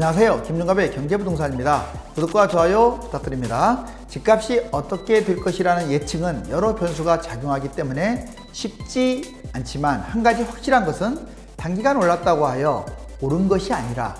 안녕하세요. 김용갑의 경제부동산입니다. 구독과 좋아요 부탁드립니다. 집값이 어떻게 될 것이라는 예측은 여러 변수가 작용하기 때문에 쉽지 않지만 한 가지 확실한 것은 단기간 올랐다고 하여 오른 것이 아니라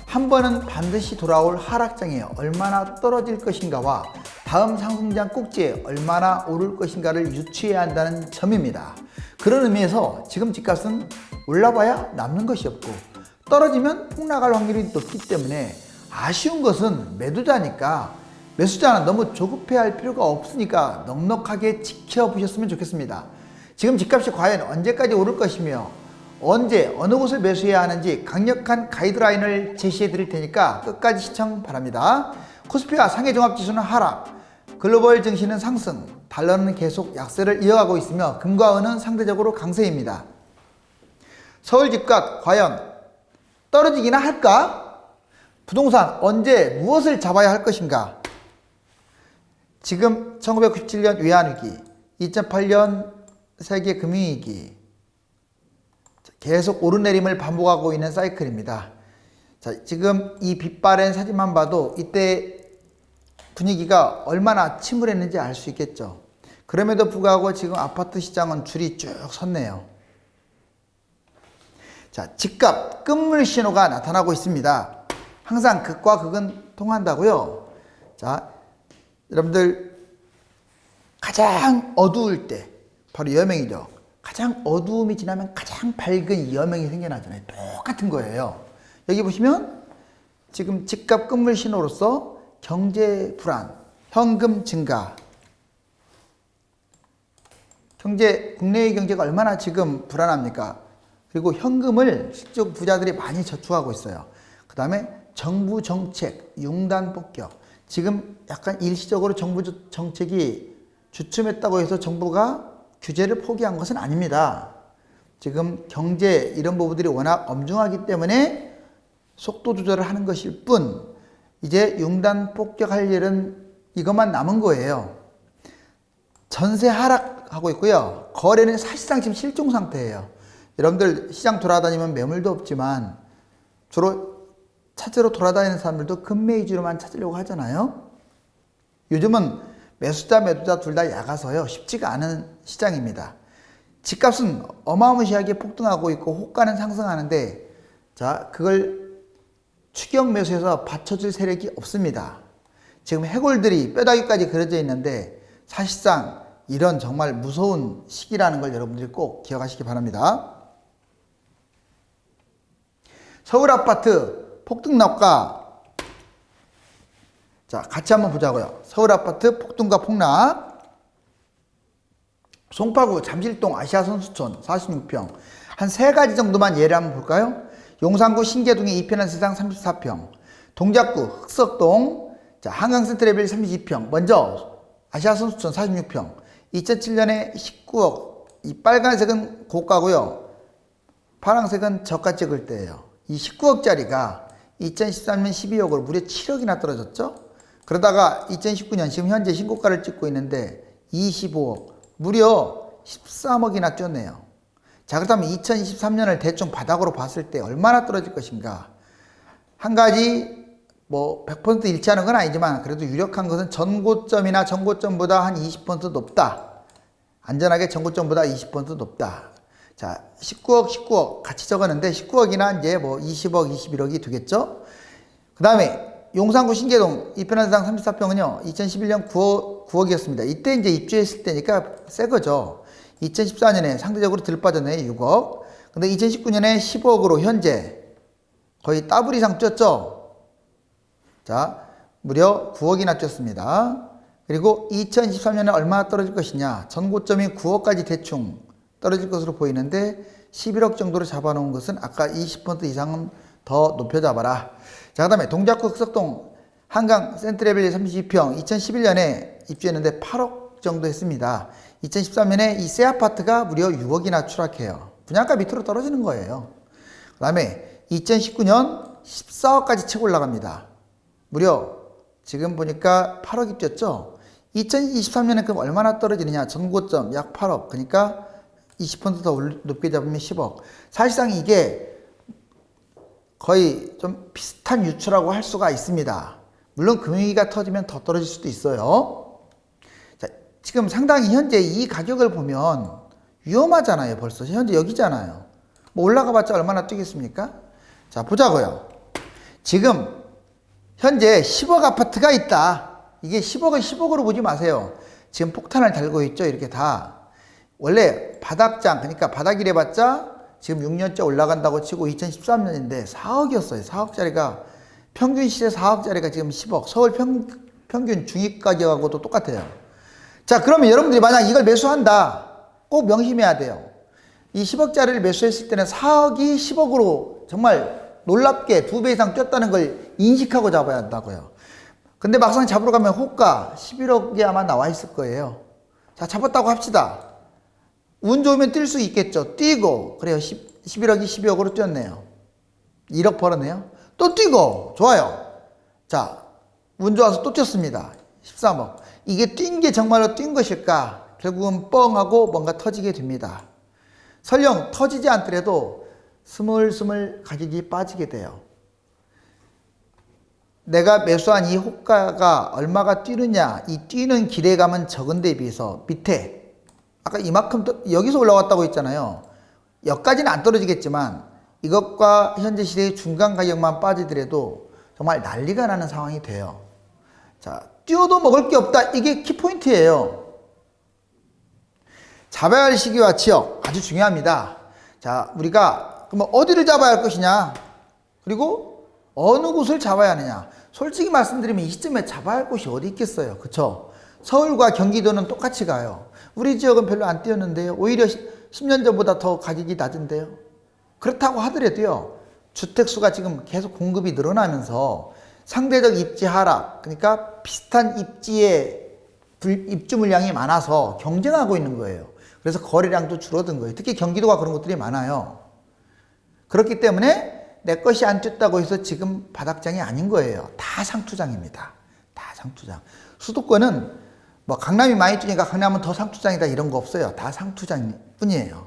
한 번은 반드시 돌아올 하락장에 얼마나 떨어질 것인가와 다음 상승장 꼭지에 얼마나 오를 것인가를 유추해야 한다는 점입니다. 그런 의미에서 지금 집값은 올라봐야 남는 것이 없고 떨어지면 폭락할 확률이 높기 때문에 아쉬운 것은 매도자니까 매수자는 너무 조급해할 필요가 없으니까 넉넉하게 지켜보셨으면 좋겠습니다. 지금 집값이 과연 언제까지 오를 것이며 언제 어느 곳을 매수해야 하는지 강력한 가이드라인을 제시해 드릴 테니까 끝까지 시청 바랍니다. 코스피와 상해종합지수는 하락, 글로벌 증시는 상승, 달러는 계속 약세를 이어가고 있으며 금과 은은 상대적으로 강세입니다. 서울 집값 과연 떨어지기나 할까? 부동산 언제 무엇을 잡아야 할 것인가? 지금 1997년 외환위기, 2008년 세계 금융위기 계속 오르내림을 반복하고 있는 사이클입니다. 자, 지금 이 빛바랜 사진만 봐도 이때 분위기가 얼마나 침울했는지 알 수 있겠죠. 그럼에도 불구하고 지금 아파트 시장은 줄이 쭉 섰네요. 자, 집값 끝물 신호가 나타나고 있습니다. 항상 극과 극은 통한다고요. 자, 여러분들 가장 어두울 때 바로 여명이죠. 가장 어두움이 지나면 가장 밝은 여명이 생겨나잖아요. 똑같은 거예요. 여기 보시면 지금 집값 끝물 신호로서 경제 불안, 현금 증가, 국내의 경제가 얼마나 지금 불안합니까? 그리고 현금을 실적 부자들이 많이 저축하고 있어요. 그 다음에 정부 정책, 융단 폭격. 지금 약간 일시적으로 정부 정책이 주춤했다고 해서 정부가 규제를 포기한 것은 아닙니다. 지금 경제 이런 부분들이 워낙 엄중하기 때문에 속도 조절을 하는 것일 뿐 이제 융단 폭격할 일은 이것만 남은 거예요. 전세 하락하고 있고요. 거래는 사실상 지금 실종 상태예요. 여러분들 시장 돌아다니면 매물도 없지만 주로 찾으러 돌아다니는 사람들도 금매 위주로만 찾으려고 하잖아요. 요즘은 매수자 매도자 둘 다 약아서요. 쉽지가 않은 시장입니다. 집값은 어마무시하게 폭등하고 있고 호가는 상승하는데 자, 그걸 추격 매수해서 받쳐줄 세력이 없습니다. 지금 해골들이 뼈다귀까지 그려져 있는데 사실상 이런 정말 무서운 시기라는 걸 여러분들이 꼭 기억하시기 바랍니다. 서울 아파트 폭등락과 자, 같이 한번 보자고요. 서울 아파트 폭등과 폭락. 송파구 잠실동 아시아선수촌 46평. 한 세 가지 정도만 예를 한번 볼까요? 용산구 신계동의 이편한 세상 34평. 동작구 흑석동 자, 한강센트레벨 32평. 먼저 아시아선수촌 46평. 2007년에 19억. 이 빨간색은 고가고요. 파란색은 저가 찍을 때예요. 이 19억짜리가 2013년 12억으로 무려 7억이나 떨어졌죠. 그러다가 2019년 지금 현재 신고가를 찍고 있는데 25억, 무려 13억이나 뛰었네요. 자, 그렇다면 2023년을 대충 바닥으로 봤을 때 얼마나 떨어질 것인가? 한 가지 뭐 100% 일치하는 건 아니지만 그래도 유력한 것은 전고점이나 전고점보다 한 20% 높다. 안전하게 전고점보다 20% 높다. 자, 19억 같이 적었는데 19억이나 이제 뭐 20억, 21억이 되겠죠? 그 다음에 용산구 신계동 이편한세상 34평은요, 2011년 9억이었습니다. 이때 이제 입주했을 때니까 새 거죠. 2014년에 상대적으로 덜 빠졌네요, 6억. 근데 2019년에 15억으로 현재 거의 더블 이상 뛰었죠? 자, 무려 9억이나 뛰었습니다. 그리고 2023년에 얼마나 떨어질 것이냐. 전고점이 9억까지 대충 떨어질 것으로 보이는데 11억 정도로 잡아놓은 것은 아까 20% 이상은 더 높여 잡아라. 자, 그 다음에 동작구 흑석동 한강 센트레벨 32평 2011년에 입주했는데 8억 정도 했습니다. 2013년에 이 새 아파트가 무려 6억이나 추락해요. 분양가 밑으로 떨어지는 거예요. 그 다음에 2019년 14억까지 치고 올라갑니다. 무려 지금 보니까 8억이 뛰었죠. 2023년에 그럼 얼마나 떨어지느냐. 전고점 약 8억. 그러니까 20% 더 높게 잡으면 10억. 사실상 이게 거의 좀 비슷한 유추라고 할 수가 있습니다. 물론 금융위기가 터지면 더 떨어질 수도 있어요. 자, 지금 상당히 현재 이 가격을 보면 위험하잖아요. 벌써 현재 여기잖아요. 뭐 올라가 봤자 얼마나 뛰겠습니까? 자, 보자고요. 지금 현재 10억 아파트가 있다. 이게 10억을 10억으로 보지 마세요. 지금 폭탄을 달고 있죠. 이렇게 다. 원래 바닥장, 그러니까 바닥이래 봤자 지금 6년째 올라간다고 치고 2013년인데 4억이었어요. 4억짜리가 평균 시세 4억짜리가 지금 10억. 서울 평균 중위 가격하고도 똑같아요. 자, 그러면 여러분들이 만약 이걸 매수한다. 꼭 명심해야 돼요. 이 10억짜리를 매수했을 때는 4억이 10억으로 정말 놀랍게 2배 이상 뛰었다는 걸 인식하고 잡아야 한다고요. 근데 막상 잡으러 가면 호가 11억이 아마 나와 있을 거예요. 자, 잡았다고 합시다. 운 좋으면 뛸 수 있겠죠. 뛰고, 그래요. 11억이 12억으로 뛰었네요. 1억 벌었네요. 또 뛰고, 좋아요. 자, 운 좋아서 또 뛰었습니다. 13억. 이게 뛴 게 정말로 뛴 것일까? 결국은 뻥하고 뭔가 터지게 됩니다. 설령 터지지 않더라도 스물스물 가격이 빠지게 돼요. 내가 매수한 이 호가가 얼마가 뛰느냐, 이 뛰는 기대감은 적은 데 비해서 밑에 아까 이만큼 여기서 올라왔다고 했잖아요. 여기까지는 안 떨어지겠지만 이것과 현재 시대의 중간 가격만 빠지더라도 정말 난리가 나는 상황이 돼요. 자, 뛰어도 먹을 게 없다. 이게 키포인트예요. 잡아야 할 시기와 지역 아주 중요합니다. 자, 우리가 그럼 어디를 잡아야 할 것이냐, 그리고 어느 곳을 잡아야 하느냐. 솔직히 말씀드리면 이 시점에 잡아야 할 곳이 어디 있겠어요. 그쵸? 서울과 경기도는 똑같이 가요. 우리 지역은 별로 안 뛰었는데요. 오히려 10년 전보다 더 가격이 낮은데요. 그렇다고 하더라도요, 주택수가 지금 계속 공급이 늘어나면서 상대적 입지 하락, 그러니까 비슷한 입지의 입주 물량이 많아서 경쟁하고 있는 거예요. 그래서 거래량도 줄어든 거예요. 특히 경기도가 그런 것들이 많아요. 그렇기 때문에 내 것이 안 뛰었다고 해서 지금 바닥장이 아닌 거예요. 다 상투장입니다. 다 상투장. 수도권은 뭐 강남이 많이 뛰니까 강남은 더 상투장이다 이런 거 없어요. 다 상투장 뿐이에요.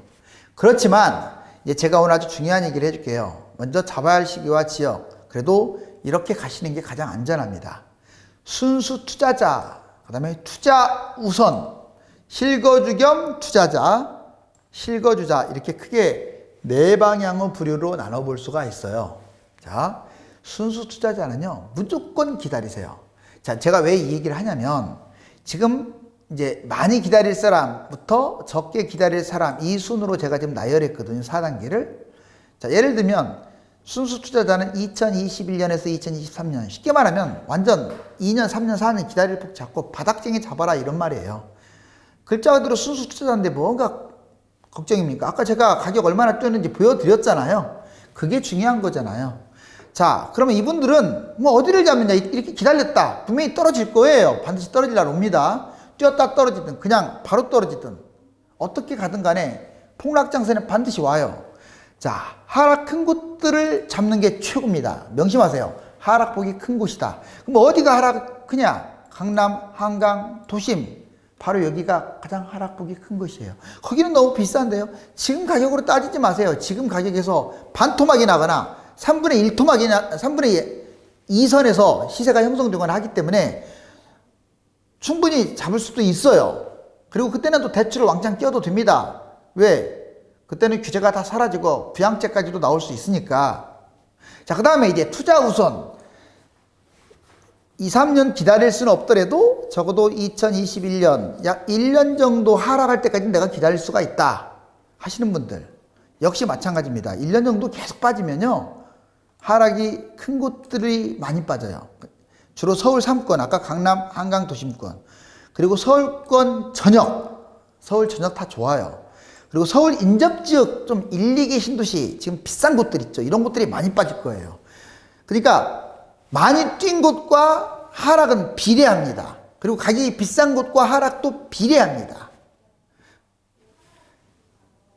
그렇지만 이제 제가 오늘 아주 중요한 얘기를 해줄게요. 먼저 잡아야 할 시기와 지역. 그래도 이렇게 가시는 게 가장 안전합니다. 순수 투자자, 그 다음에 투자 우선, 실거주 겸 투자자, 실거주자, 이렇게 크게 네 방향의 부류로 나눠볼 수가 있어요. 자, 순수 투자자는요, 무조건 기다리세요. 자, 제가 왜 이 얘기를 하냐면, 지금 이제 많이 기다릴 사람부터 적게 기다릴 사람, 이 순으로 제가 지금 나열했거든요. 4단계를. 자, 예를 들면, 순수 투자자는 2021년에서 2023년, 쉽게 말하면 완전 2년, 3년, 4년 기다릴 폭 잡고 바닥쟁이 잡아라 이런 말이에요. 글자 그대로 순수 투자자인데 뭐가 걱정입니까? 아까 제가 가격 얼마나 뛰었는지 보여드렸잖아요. 그게 중요한 거잖아요. 자, 그러면 이분들은 뭐 어디를 잡느냐, 이렇게 기다렸다. 분명히 떨어질 거예요. 반드시 떨어질 날 옵니다. 뛰었다 떨어지든 그냥 바로 떨어지든 어떻게 가든 간에 폭락장세는 반드시 와요. 자, 하락 큰 곳들을 잡는 게 최고입니다. 명심하세요. 하락폭이 큰 곳이다. 그럼 어디가 하락 크냐? 강남, 한강, 도심. 바로 여기가 가장 하락폭이 큰 곳이에요. 거기는 너무 비싼데요. 지금 가격으로 따지지 마세요. 지금 가격에서 반토막이 나거나 3분의 1토막이나 3분의 2선에서 시세가 형성되거나 하기 때문에 충분히 잡을 수도 있어요. 그리고 그때는 또 대출을 왕창 끼워도 됩니다. 왜? 그때는 규제가 다 사라지고 부양제까지도 나올 수 있으니까. 자, 그 다음에 이제 투자 우선. 2, 3년 기다릴 수는 없더라도 적어도 2021년 약 1년 정도 하락할 때까지 내가 기다릴 수가 있다 하시는 분들 역시 마찬가지입니다. 1년 정도 계속 빠지면요, 하락이 큰 곳들이 많이 빠져요. 주로 서울 3권, 아까 강남, 한강 도심권, 그리고 서울권 전역, 서울 전역 다 좋아요. 그리고 서울 인접지역 좀 1, 2개 신도시 지금 비싼 곳들 있죠. 이런 곳들이 많이 빠질 거예요. 그러니까 많이 뛴 곳과 하락은 비례합니다. 그리고 가격이 비싼 곳과 하락도 비례합니다.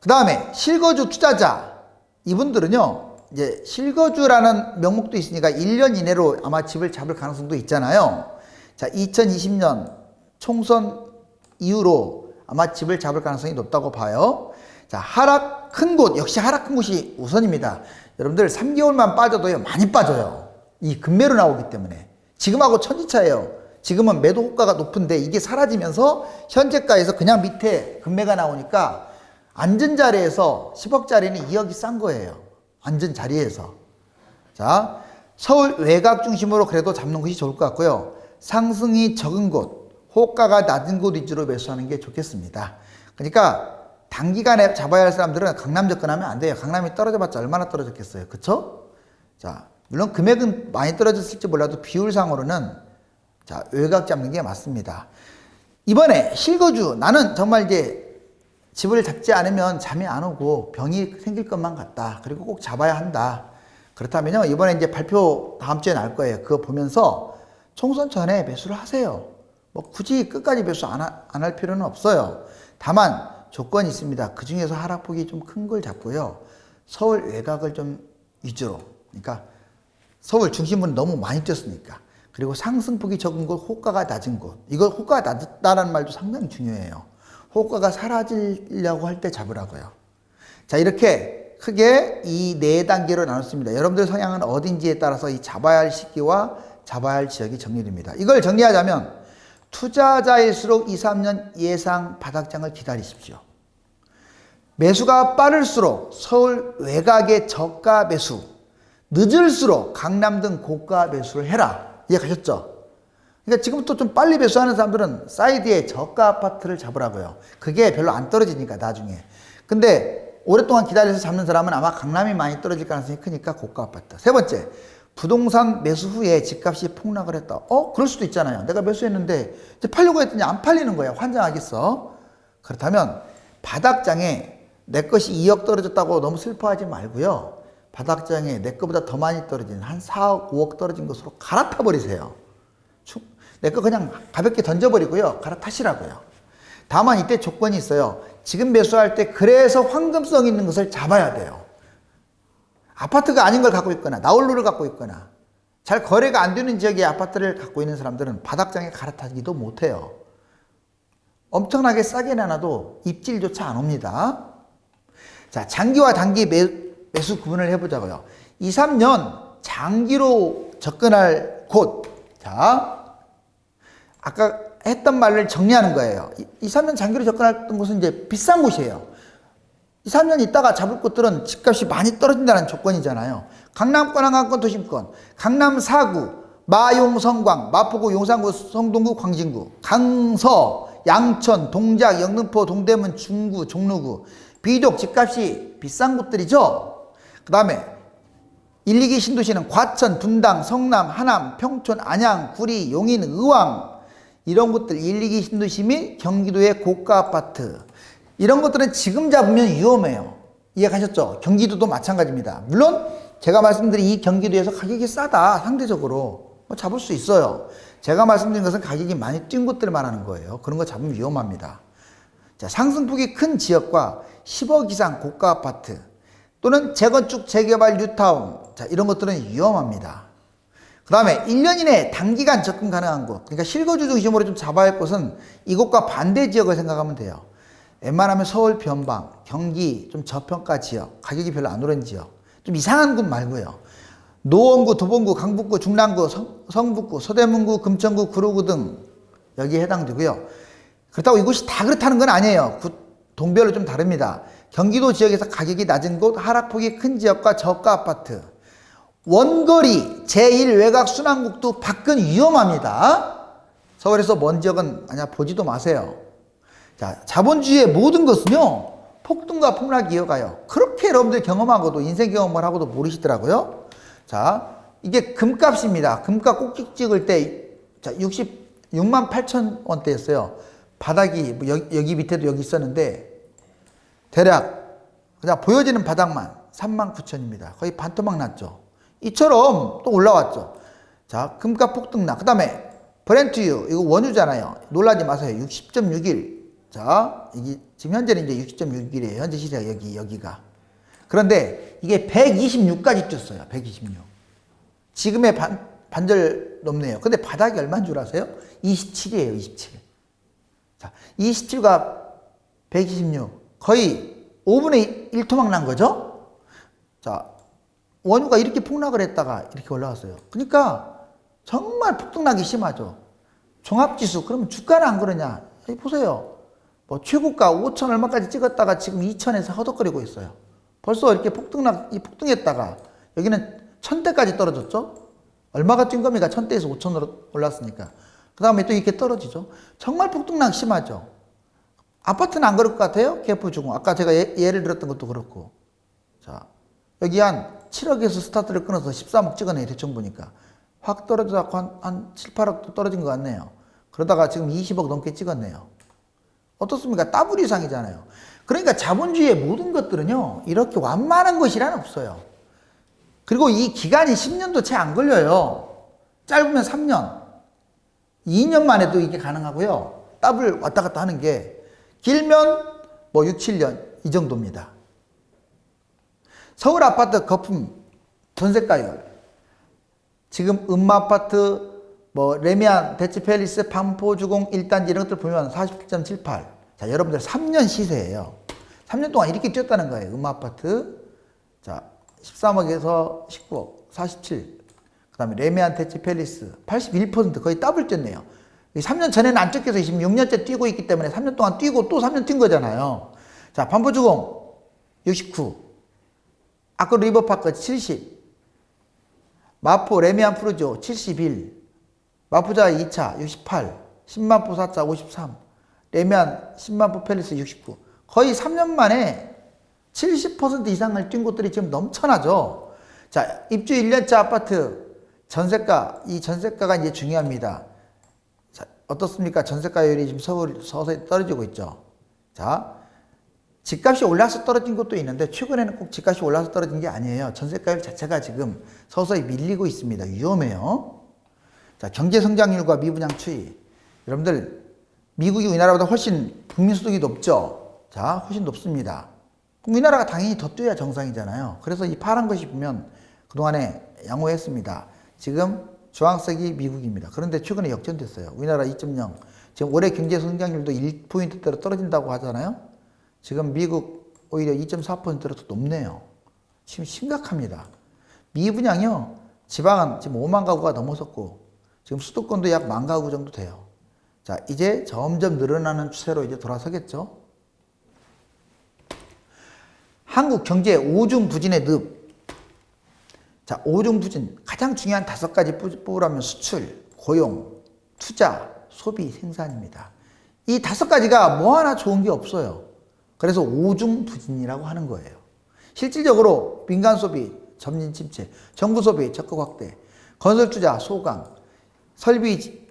그 다음에 실거주 투자자, 이분들은요, 이제 실거주라는 명목도 있으니까 1년 이내로 아마 집을 잡을 가능성도 있잖아요. 자, 2020년 총선 이후로 아마 집을 잡을 가능성이 높다고 봐요. 자, 하락 큰 곳, 역시 하락 큰 곳이 우선입니다. 여러분들 3개월만 빠져도요, 많이 빠져요. 이 급매로 나오기 때문에. 지금하고 천지차예요. 지금은 매도 호가가 높은데 이게 사라지면서 현재가에서 그냥 밑에 급매가 나오니까 앉은 자리에서 10억짜리는 2억이 싼 거예요. 앉은 자리에서. 자, 서울 외곽 중심으로 그래도 잡는 것이 좋을 것 같고요. 상승이 적은 곳, 호가가 낮은 곳 위주로 매수하는 게 좋겠습니다. 그러니까 단기간에 잡아야 할 사람들은 강남 접근하면 안 돼요. 강남이 떨어져봤자 얼마나 떨어졌겠어요. 그쵸? 자, 물론 금액은 많이 떨어졌을지 몰라도 비율상으로는 자, 외곽 잡는 게 맞습니다. 이번에 실거주, 나는 정말 이제 집을 잡지 않으면 잠이 안 오고 병이 생길 것만 같다. 그리고 꼭 잡아야 한다. 그렇다면요, 이번에 이제 발표 다음 주에 날 거예요. 그거 보면서 총선 전에 매수를 하세요. 뭐 굳이 끝까지 매수 안 할 필요는 없어요. 다만 조건이 있습니다. 그 중에서 하락폭이 좀 큰 걸 잡고요. 서울 외곽을 좀 위주로. 그러니까 서울 중심부는 너무 많이 뛰었으니까. 그리고 상승폭이 적은 곳, 호가가 낮은 곳. 이거 호가가 낮다라는 말도 상당히 중요해요. 호가가 사라지려고 할 때 잡으라고요. 자, 이렇게 크게 이 4단계로 나눴습니다. 여러분들 성향은 어딘지에 따라서 이 잡아야 할 시기와 잡아야 할 지역이 정리됩니다. 이걸 정리하자면 투자자일수록 2, 3년 예상 바닥장을 기다리십시오. 매수가 빠를수록 서울 외곽의 저가 매수, 늦을수록 강남 등 고가 매수를 해라. 이해가셨죠? 그러니까 지금부터 좀 빨리 매수하는 사람들은 사이드에 저가 아파트를 잡으라고요. 그게 별로 안 떨어지니까 나중에. 근데 오랫동안 기다려서 잡는 사람은 아마 강남이 많이 떨어질 가능성이 크니까 고가 아파트. 세 번째, 부동산 매수 후에 집값이 폭락을 했다. 그럴 수도 있잖아요. 내가 매수했는데 이제 팔려고 했더니 안 팔리는 거야. 환장하겠어? 그렇다면 바닥장에 내 것이 2억 떨어졌다고 너무 슬퍼하지 말고요. 바닥장에 내 거보다 더 많이 떨어진 한 4억, 5억 떨어진 것으로 갈아타 버리세요. 내 거 그냥 가볍게 던져버리고요. 갈아타시라고요. 다만 이때 조건이 있어요. 지금 매수할 때 그래서 황금성 있는 것을 잡아야 돼요. 아파트가 아닌 걸 갖고 있거나 나홀로를 갖고 있거나 잘 거래가 안 되는 지역의 아파트를 갖고 있는 사람들은 바닥장에 갈아타기도 못해요. 엄청나게 싸게 내놔도 입질조차 안 옵니다. 자, 장기와 단기 매수 구분을 해보자고요. 2, 3년 장기로 접근할 곳. 자, 아까 했던 말을 정리하는 거예요. 2, 3년 장기로 접근했던 곳은 이제 비싼 곳이에요. 2, 3년 있다가 잡을 곳들은 집값이 많이 떨어진다는 조건이잖아요. 강남권, 한강권, 도심권, 강남 4구, 마용, 성광, 마포구, 용산구, 성동구, 광진구, 강서, 양천, 동작, 영등포, 동대문, 중구, 종로구. 비록 집값이 비싼 곳들이죠. 그 다음에 1, 2기 신도시는 과천, 분당, 성남, 하남, 평촌, 안양, 구리, 용인, 의왕 이런 곳들 1, 2기 신도시 및 경기도의 고가 아파트 이런 것들은 지금 잡으면 위험해요. 이해가셨죠? 경기도도 마찬가지입니다. 물론 제가 말씀드린 이 경기도에서 가격이 싸다 상대적으로 잡을 수 있어요. 제가 말씀드린 것은 가격이 많이 뛴 곳들을 말하는 거예요. 그런 거 잡으면 위험합니다. 자, 상승폭이 큰 지역과 10억 이상 고가 아파트 또는 재건축, 재개발, 뉴타운 자, 이런 것들은 위험합니다. 그 다음에 1년 이내 단기간 접근 가능한 곳 그러니까 실거주 중심으로 좀 잡아야 할 곳은 이곳과 반대 지역을 생각하면 돼요. 웬만하면 서울 변방, 경기 좀 저평가 지역, 가격이 별로 안 오른 지역 좀 이상한 곳 말고요. 노원구, 도봉구, 강북구, 중랑구, 성북구, 서대문구, 금천구, 구로구 등 여기에 해당되고요. 그렇다고 이곳이 다 그렇다는 건 아니에요. 동별로 좀 다릅니다. 경기도 지역에서 가격이 낮은 곳, 하락폭이 큰 지역과 저가 아파트 원거리, 제1 외곽 순환국도 밖은 위험합니다. 서울에서 먼 지역은 아니야 보지도 마세요. 자, 자본주의의 모든 것은요 폭등과 폭락이 이어가요. 그렇게 여러분들 경험하고도 인생 경험을 하고도 모르시더라고요. 자, 이게 금값입니다. 금값 꼭지 찍을 때 자, 66만 8천 원대였어요. 바닥이 뭐 여기 밑에도 여기 있었는데 대략 그냥 보여지는 바닥만 3만 9천입니다. 거의 반토막 났죠. 이처럼 또 올라왔죠. 자, 금값 폭등나. 그 다음에 브렌트유 이거 원유잖아요. 놀라지 마세요. 60.61. 자, 이게 지금 현재는 이제 60.61이에요. 현재 시세가 여기가. 그런데 이게 126까지 뛰었어요. 126. 지금의 반절 넘네요. 근데 바닥이 얼마인 줄 아세요? 27이에요. 27. 자, 27과 126. 거의 5분의 1 토막 난 거죠? 자, 원유가 이렇게 폭락을 했다가 이렇게 올라왔어요. 그러니까 정말 폭등락이 심하죠. 종합지수, 그러면 주가는 안 그러냐? 여기 보세요. 뭐 최고가 5천 얼마까지 찍었다가 지금 2천에서 허덕거리고 있어요. 벌써 이렇게 폭등했다가 여기는 1000대까지 떨어졌죠? 얼마가 뛴 겁니까? 1000대에서 5000으로 올랐으니까. 그 다음에 또 이렇게 떨어지죠. 정말 폭등락 심하죠. 아파트는 안 그럴 것 같아요? 개포주공. 아까 제가 예를 들었던 것도 그렇고. 자, 여기 한 7억에서 스타트를 끊어서 13억 찍어내요. 대충 보니까. 확 떨어져서 한 7, 8억 떨어진 것 같네요. 그러다가 지금 20억 넘게 찍었네요. 어떻습니까? 더블 이상이잖아요. 그러니까 자본주의의 모든 것들은요, 이렇게 완만한 것이란 없어요. 그리고 이 기간이 10년도 채 안 걸려요. 짧으면 3년, 2년 만에도 이게 가능하고요. 더블 왔다 갔다 하는 게 길면 뭐 6, 7년 이 정도입니다. 서울 아파트 거품 전세가율. 지금 음마아파트, 뭐 레미안, 대치팰리스, 반포주공 1단지 이런 것들 보면 47.78. 자, 여러분들 3년 시세예요. 3년 동안 이렇게 뛰었다는 거예요. 음마아파트. 자, 13억에서 19억, 47. 그 다음에 레미안, 대치팰리스 81%, 거의 더블 뛰었네요. 3년 전에는 안 뛰어서 지금 6년째 뛰고 있기 때문에 3년 동안 뛰고 또 3년 뛴 거잖아요. 자, 반포주공 69. 아크 리버파크 70. 마포 레미안 프루지오 71. 마포자 2차 68. 신만포 4차 53. 레미안 신만포 팰리스 69. 거의 3년 만에 70% 이상을 뛴 곳들이 지금 넘쳐나죠. 자, 입주 1년차 아파트 전세가, 이 전세가가 이제 중요합니다. 자, 어떻습니까? 전세가율이 지금 서서히 떨어지고 있죠. 자, 집값이 올라서 떨어진 것도 있는데 최근에는 꼭 집값이 올라서 떨어진 게 아니에요. 전세가율 자체가 지금 서서히 밀리고 있습니다. 위험해요. 자, 경제 성장률과 미분양 추이. 여러분들, 미국이 우리나라보다 훨씬 국민소득이 높죠? 자, 훨씬 높습니다. 우리나라가 당연히 더 뛰어야 정상이잖아요. 그래서 이 파란 것이 보면 그동안에 양호했습니다. 지금 주황색이 미국입니다. 그런데 최근에 역전됐어요. 우리나라 2.0. 지금 올해 경제 성장률도 1포인트대로 떨어진다고 하잖아요. 지금 미국 오히려 2.4%로 더 높네요. 지금 심각합니다. 미분양이요. 지방은 지금 5만 가구가 넘어섰고 지금 수도권도 약 10,000 가구 정도 돼요. 자, 이제 점점 늘어나는 추세로 이제 돌아서겠죠. 한국 경제 오중부진의 늪. 자, 오중부진 가장 중요한 5가지 뽑으라면 수출, 고용, 투자, 소비, 생산입니다. 이 5가지가 뭐 하나 좋은 게 없어요. 그래서 오중부진이라고 하는 거예요. 실질적으로 민간 소비, 점진 침체, 정부 소비 적극 확대, 건설 투자 소강, 설비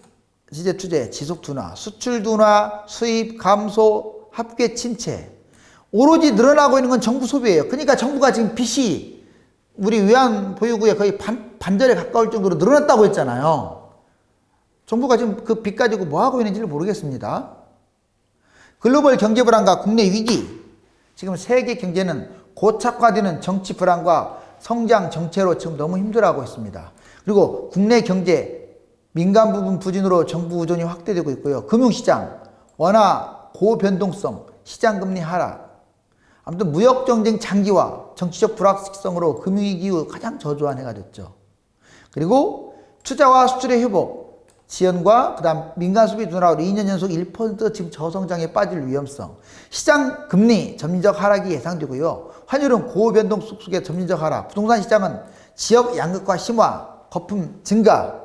지재 투자 지속 둔화, 수출 둔화, 수입 감소, 합계 침체. 오로지 늘어나고 있는 건 정부 소비예요. 그러니까 정부가 지금 빚이 우리 외환 보유고에 거의 반절에 가까울 정도로 늘어났다고 했잖아요. 정부가 지금 그 빚 가지고 뭐 하고 있는지를 모르겠습니다. 글로벌 경제 불안과 국내 위기. 지금 세계 경제는 고착화되는 정치 불안과 성장 정체로 지금 너무 힘들어하고 있습니다. 그리고 국내 경제 민간 부분 부진으로 정부 의존이 확대되고 있고요. 금융시장 워낙 고변동성, 시장금리 하락. 아무튼 무역경쟁 장기화, 정치적 불확실성으로 금융위기 이후 가장 저조한 해가 됐죠. 그리고 투자와 수출의 회복, 지연과 그다음 민간 소비 둔화로 2년 연속 1% 지금 저성장에 빠질 위험성, 시장 금리 점진적 하락이 예상되고요. 환율은 고변동 속의 점진적 하락, 부동산 시장은 지역 양극화 심화, 거품 증가,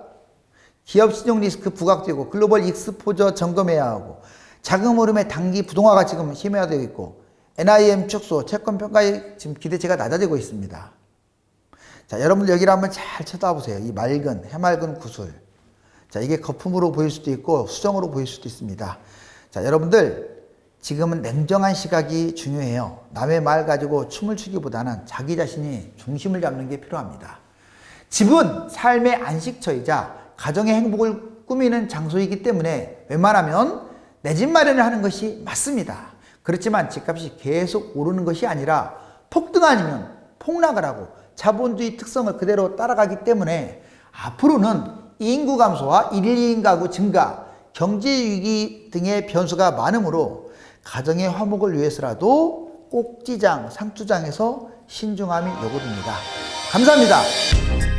기업 신용 리스크 부각되고 글로벌 익스포저 점검해야 하고 자금 흐름의 단기 부동화가 지금 심화되고 있고 NIM 축소, 채권 평가의 지금 기대치가 낮아지고 있습니다. 자, 여러분들 여기를 한번 잘 쳐다보세요. 이 맑은, 해맑은 구슬. 자, 이게 거품으로 보일 수도 있고 수정으로 보일 수도 있습니다. 자, 여러분들 지금은 냉정한 시각이 중요해요. 남의 말 가지고 춤을 추기보다는 자기 자신이 중심을 잡는 게 필요합니다. 집은 삶의 안식처이자 가정의 행복을 꾸미는 장소이기 때문에 웬만하면 내 집 마련을 하는 것이 맞습니다. 그렇지만 집값이 계속 오르는 것이 아니라 폭등 아니면 폭락을 하고 자본주의 특성을 그대로 따라가기 때문에 앞으로는 인구 감소와 1인 2인 가구 증가, 경제 위기 등의 변수가 많으므로 가정의 화목을 위해서라도 꼭지장, 상투장에서 신중함이 요구됩니다. 감사합니다.